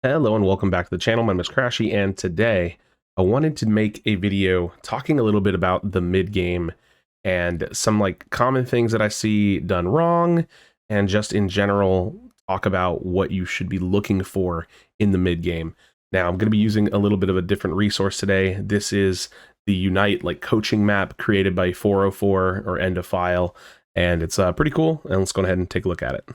Hello and welcome back to the channel. My name is Krashy, and today I wanted to make a video talking a little bit about the mid game and some common things that I see done wrong, and just in general talk about what you should be looking for in the mid game. Now I'm going to be using a little bit of a different resource today. This is the Unite coaching map created by 404 or End of File, and it's pretty cool. And let's go ahead and take a look at it.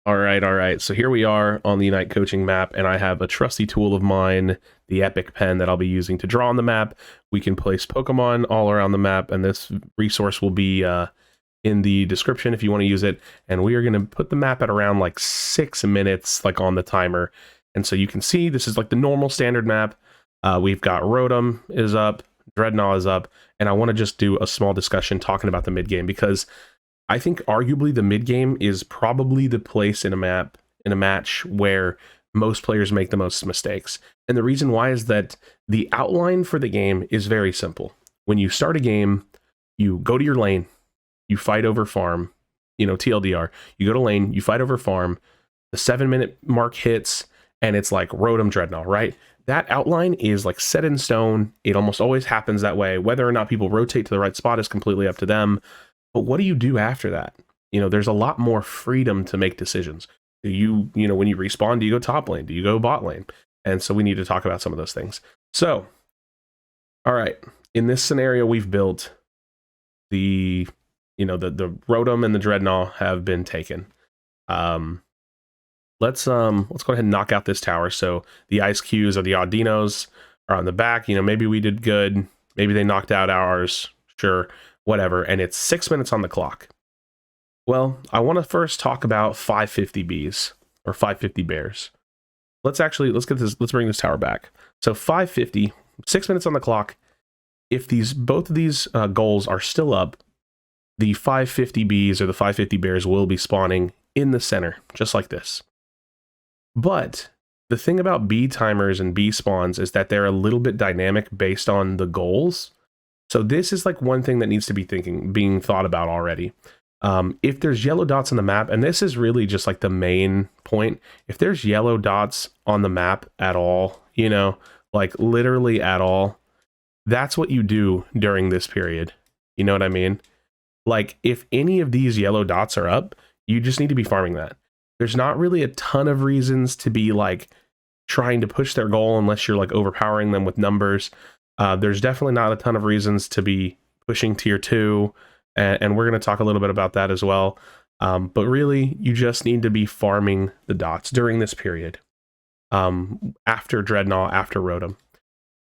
All right. So here we are on the Unite coaching map, and I have a trusty tool of mine, the Epic Pen, that I'll be using to draw on the map. We can place Pokemon all around the map, and this resource will be in the description if you want to use it. And we are going to put the map at around 6 minutes on the timer. And so you can see this is the normal standard map. We've got Rotom is up, Dreadnought is up, and I want to just do a small discussion talking about the mid game, because I think arguably the mid game is probably the place in a match where most players make the most mistakes. And the reason why is that the outline for the game is very simple. When you start a game, you go to your lane, you fight over farm, TLDR, you go to lane, you fight over farm, the 7-minute mark hits, and it's Rotom Dreadnought, right? That outline is set in stone. It almost always happens that way. Whether or not people rotate to the right spot is completely up to them. But what do you do after that? There's a lot more freedom to make decisions. Do you, when you respawn, do you go top lane? Do you go bot lane? And so we need to talk about some of those things. So, all right, in this scenario, we've built the Rotom and the Dreadnought have been taken. Let's go ahead and knock out this tower. So the Ice Qs or the Audinos are on the back. Maybe we did good. Maybe they knocked out ours. Sure. Whatever, and it's 6 minutes on the clock. Well, I want to first talk about 550 bees or 550 bears. Let's bring this tower back. So 550, 6 minutes on the clock. If both of these goals are still up, the 550 bees or the 550 bears will be spawning in the center, just like this. But the thing about bee timers and bee spawns is that they're a little bit dynamic based on the goals. So this is one thing that needs to be being thought about already. If there's yellow dots on the map, and this is really just the main point, if there's yellow dots on the map at all, literally at all, that's what you do during this period. You know what I mean? If any of these yellow dots are up, you just need to be farming that. There's not really a ton of reasons to be trying to push their goal unless you're overpowering them with numbers. There's definitely not a ton of reasons to be pushing tier 2, and we're going to talk a little bit about that as well. But really, you just need to be farming the dots during this period, after Dreadnought, after Rotom.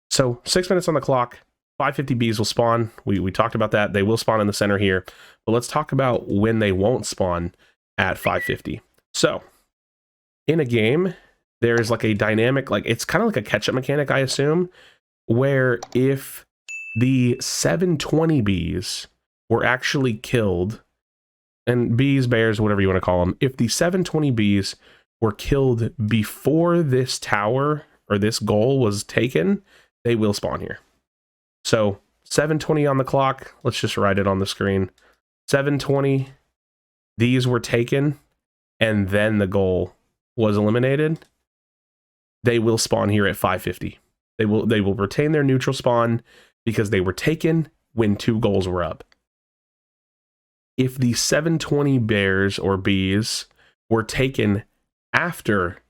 So 6 minutes on the clock, 550 bees will spawn. We talked about that. They will spawn in the center here. But let's talk about when they won't spawn at 550. So in a game, there's a dynamic, it's kind of a catch-up mechanic, I assume, where if the 720 bees were actually killed, and bees, bears, whatever you want to call them, if the 720 bees were killed before this tower or this goal was taken, they will spawn here. So 720 on the clock, let's just write it on the screen. 720, these were taken, and then the goal was eliminated. They will spawn here at 550. They will retain their neutral spawn because they were taken when 2 goals were up. If the 720 bears or bees were taken after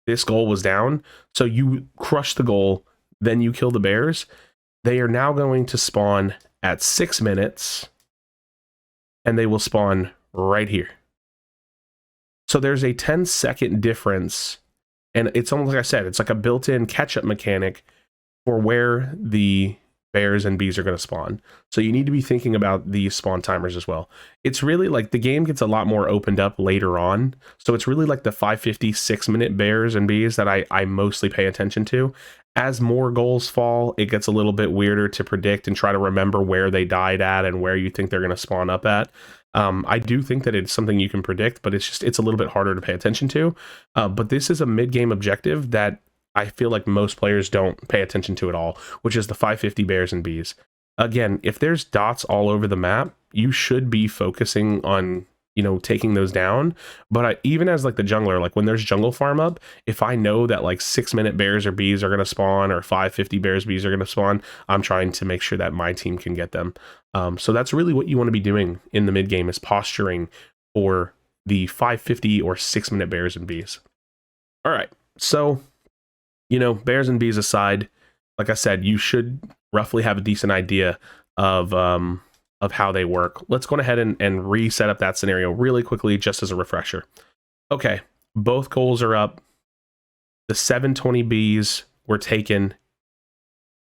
this goal was down, so you crush the goal, then you kill the bears, they are now going to spawn at 6 minutes, and they will spawn right here. So there's a 10-second difference, and it's almost like I said, it's a built-in catch-up mechanic for where the bears and bees are going to spawn. So you need to be thinking about these spawn timers as well. It's really the game gets a lot more opened up later on. So it's really the 550 6-minute bears and bees that I mostly pay attention to. As more goals fall, it gets a little bit weirder to predict and try to remember where they died at and where you think they're going to spawn up at. I do think that it's something you can predict, but it's a little bit harder to pay attention to. But this is a mid-game objective that I feel most players don't pay attention to at all, which is the 550 bears and bees. Again, if there's dots all over the map, you should be focusing on taking those down. But even as like the jungler, like when there's jungle farm up, if I know that like 6-minute bears or bees are going to spawn, or 550 bears bees are going to spawn, I'm trying to make sure that my team can get them. So that's really what you want to be doing in the mid game, is posturing for the 550 or 6-minute bears and bees. All right, so bears and bees aside, like I said, you should roughly have a decent idea of how they work. Let's go ahead and reset up that scenario really quickly, just as a refresher. Okay, both goals are up. The 720 bees were taken,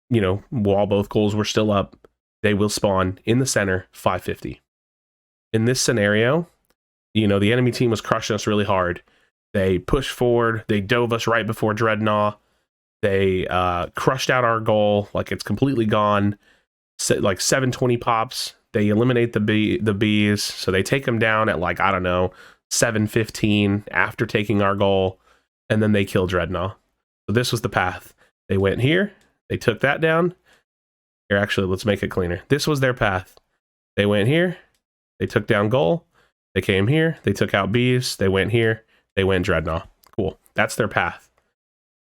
while both goals were still up. They will spawn in the center, 550. In this scenario, the enemy team was crushing us really hard. They pushed forward. They dove us right before Dreadnought. They crushed out our goal. Like, it's completely gone. Like 720 pops. They eliminate the bees, so they take them down at like, I don't know, 715 after taking our goal, and then they kill Dreadnought. So this was the path. They went here, they took that down. Here, actually, let's make it cleaner. This was their path. They went here, they took down goal, they came here, they took out bees, they went here, they went Dreadnought. Cool. That's their path.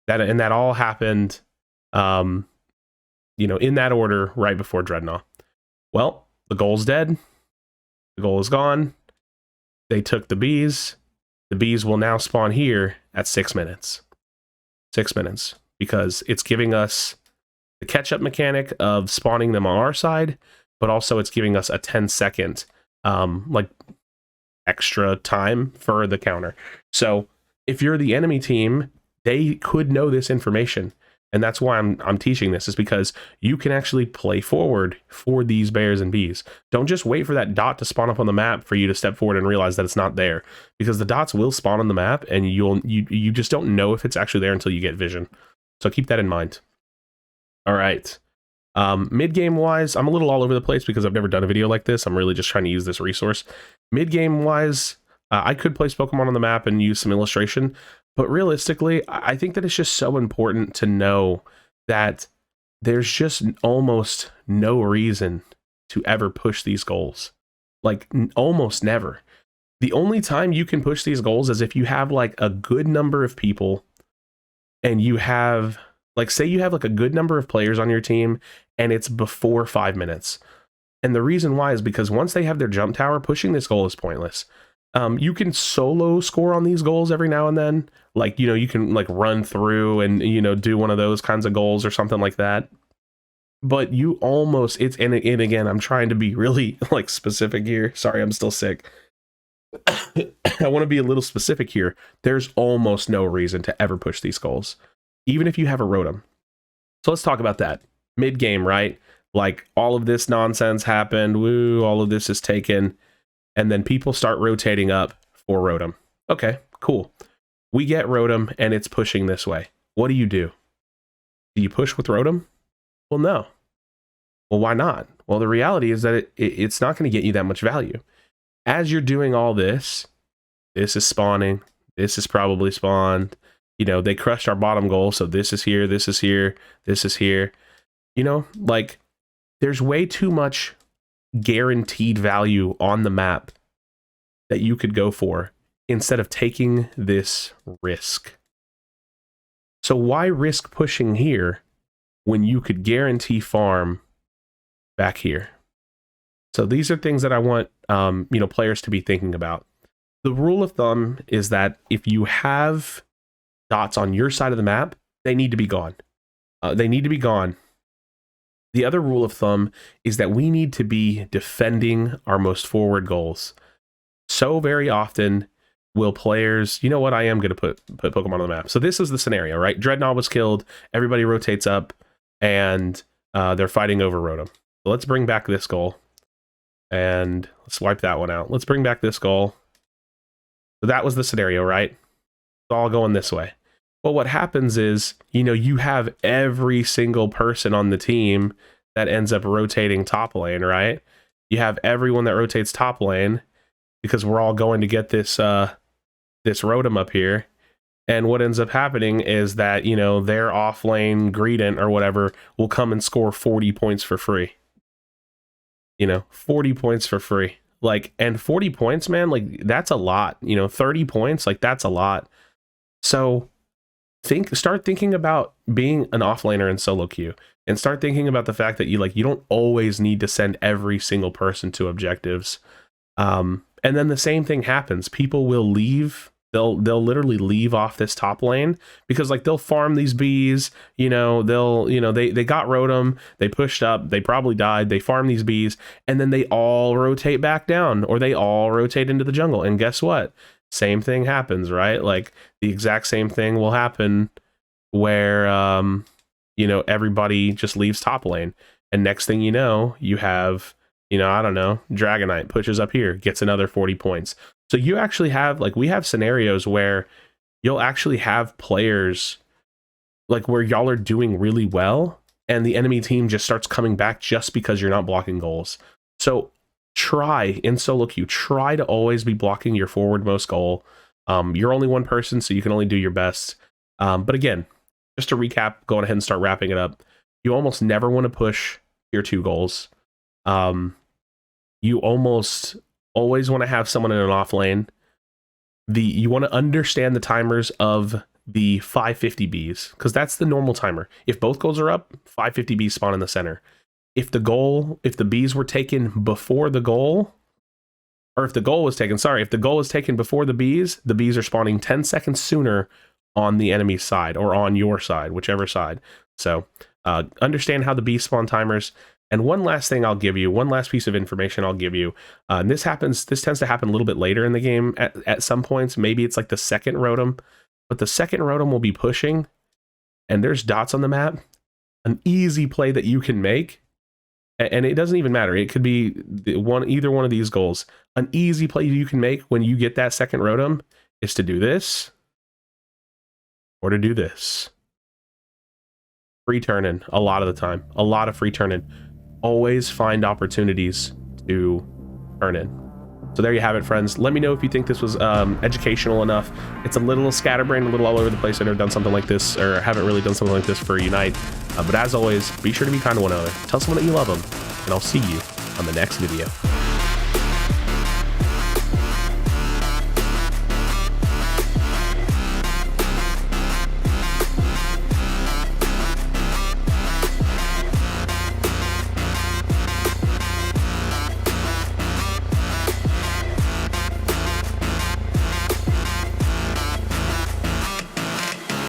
That all happened in that order right before Dreadnought. Well, the goal's dead. The goal is gone. They took the bees. The bees will now spawn here at 6 minutes. 6 minutes, because it's giving us the catch-up mechanic of spawning them on our side, but also it's giving us a 10-second extra time for the counter. So if you're the enemy team, they could know this information. And that's why I'm teaching this, is because you can actually play forward for these bears and bees. Don't just wait for that dot to spawn up on the map for you to step forward and realize that it's not there, because the dots will spawn on the map, and you just don't know if it's actually there until you get vision. So keep that in mind. All right. Mid game wise, I'm a little all over the place because I've never done a video like this. I'm really just trying to use this resource. Mid game wise, I could place Pokemon on the map and use some illustration. But realistically, I think that it's just so important to know that there's just almost no reason to ever push these goals. Like, almost never. The only time you can push these goals is if you have like a good number of people, and you have, like, say you have like a good number of players on your team, and it's before 5 minutes. And the reason why is because once they have their jump tower, pushing this goal is pointless. You can solo score on these goals every now and then. Like, you can like run through and, do one of those kinds of goals or something like that. But you almost, and again, I'm trying to be really like specific here. Sorry, I'm still sick. I want to be a little specific here. There's almost no reason to ever push these goals, even if you have a Rotom. So let's talk about that. Mid game, right? Like, all of this nonsense happened. Woo, all of this is taken. And then people start rotating up for Rotom. Okay, cool. We get Rotom, and it's pushing this way. What do? Do you push with Rotom? Well, no. Well, why not? Well, the reality is that it's not going to get you that much value. As you're doing all this, this is spawning. This is probably spawned. They crushed our bottom goal, so this is here, this is here, this is here. Like, there's way too much guaranteed value on the map that you could go for instead of taking this risk. So why risk pushing here when you could guarantee farm back here? So these are things that I want players to be thinking about. The rule of thumb is that if you have dots on your side of the map, they need to be gone. They need to be gone. The other rule of thumb is that we need to be defending our most forward goals. So very often will players, you know what, I am going to put Pokemon on the map. So this is the scenario, right? Dreadnought was killed, everybody rotates up, and they're fighting over Rotom. So let's bring back this goal, and let's wipe that one out. Let's bring back this goal. So that was the scenario, right? It's all going this way. Well, what happens is, you have every single person on the team that ends up rotating top lane, right? You have everyone that rotates top lane because we're all going to get this this Rotom up here. And what ends up happening is that, their off lane Greedent or whatever will come and score 40 points for free. 40 points for free Like, and 40 points, man, like that's a lot, you know, 30 points, like that's a lot. So start thinking about being an offlaner in solo queue, and start thinking about the fact that you don't always need to send every single person to objectives. And then the same thing happens. People will leave. They'll literally leave off this top lane because like they'll farm these bees, you know, they got Rotom, they pushed up, they probably died, they farm these bees, and then they all rotate back down, or they all rotate into the jungle. And guess what? Same thing happens, right? Like the exact same thing will happen where you know, everybody just leaves top lane, and next thing you know, you have, you know, I don't know, Dragonite pushes up here, gets another 40 points. So you actually have, like, we have scenarios where you'll actually have players like where y'all are doing really well and the enemy team just starts coming back just because you're not blocking goals. So try in solo queue, try to always be blocking your forwardmost goal. You're only one person, so you can only do your best. But again, just to recap, going ahead and start wrapping it up, you almost never want to push your 2 goals. You almost always want to have someone in an off lane. You want to understand the timers of the 550 Bs, because that's the normal timer. If both goals are up, 550 Bs spawn in the center. If the Bs were taken before the goal, or if the goal was taken before the Bs are spawning 10 seconds sooner on the enemy side, or on your side, whichever side. So understand how the Bs spawn timers. And one last thing I'll give you, one last piece of information I'll give you, and this tends to happen a little bit later in the game at some points. Maybe it's like the second Rotom, but the second Rotom will be pushing, and there's dots on the map. An easy play that you can make, and it doesn't even matter. It could be either one of these goals. An easy play you can make when you get that second Rotom is to do this, or to do this. Free turn-in a lot of the time. A lot of free turn-in. Always find opportunities to turn in. So there you have it, friends. Let me know if you think this was educational enough. It's a little scatterbrained, a little all over the place. I've never done something like this, or haven't really done something like this for Unite. But as always, be sure to be kind to one another. Tell someone that you love them, and I'll see you on the next video.